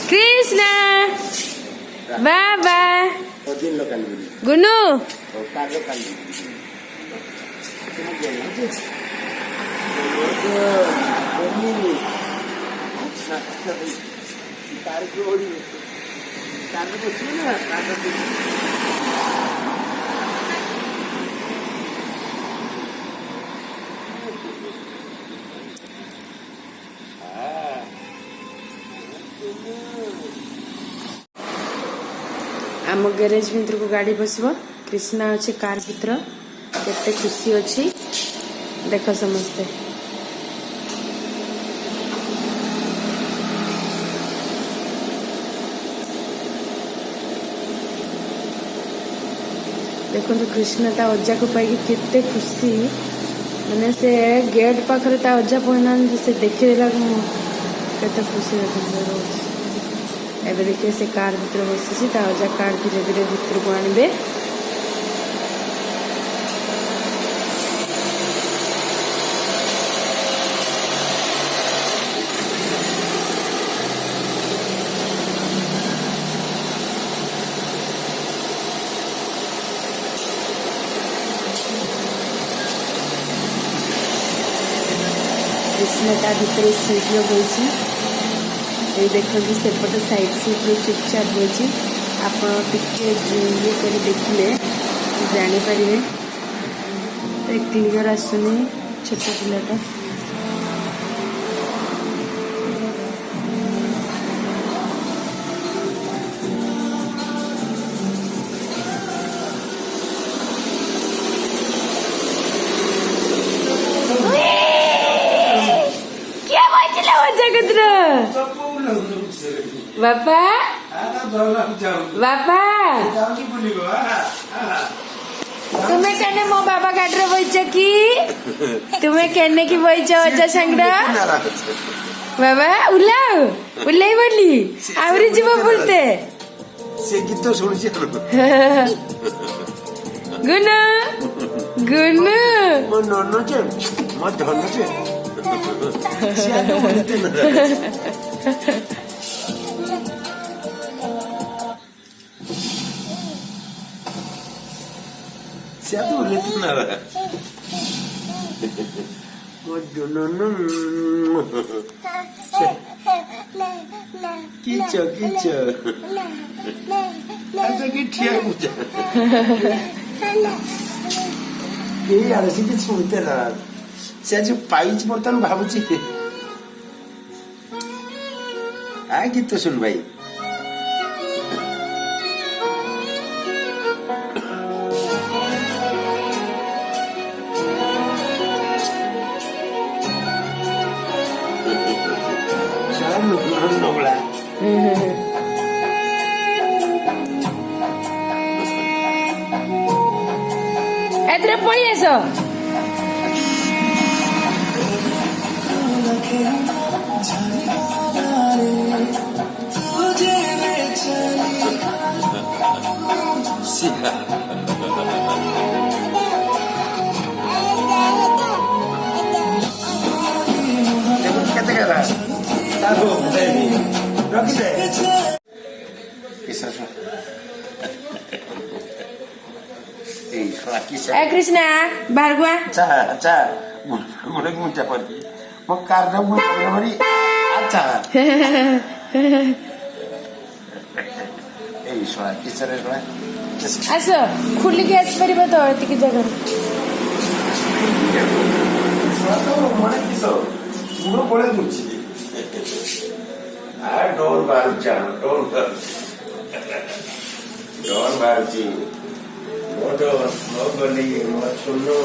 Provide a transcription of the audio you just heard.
Krishna, Baba, Gunu. आम garage भितर को गाड़ी बसब कृष्णा अच्छे कार भीतर केते खुशी अच्छी देख समस्ते देखो कृष्णा ता अज्जा को पाई केते खुशी मैंने से गेट पाखरे ता अज्जा पहुना से देखला केते खुशी देखो एबे देखिए से कार भीतर बसी अजा कार धीरे धीरे भीतर को आनबे कृष्ण ता भीतर सीट लगे ये देखो सेपट साइड सीट चुपचाप होची आपण टिके ये कर देखिले जानीपर क्लियर आसुनी छोट पिलाटा क्या बचला वजह कतर बापा बापा तुम्हें कहने मो बाबा गाड़ी बैच कि तुम्हें कहने की बैच अजा संग बाबा उल्लाउ उल्लाई बोली आवरी जीव बोलते से गीत शुणी गुनु गुनु मो नन्नो छे मो धन्नो छे सियादो बोलते न siapa boleh kenal kicau kicau ada kicau aja ये यार ऐसे किस सुनते ना से जो पाइच बर्तन भावुची आ गीत तो सुन भाई नोबला एतरे पळी आस kata kata tahu baby rocky deh kisah ए कृष्णा बाहर गवा अच्छा अच्छा मुझे मुझे पर वो कार दम वो हमारी अच्छा ए सोना किस तरह सोना आसो खुली के आस परिबो तो एतिक जगह सोना तो मने किसो मुरो पळे दुची आ डोर बारचा डोर बारची मोटो मोगली मोचुनो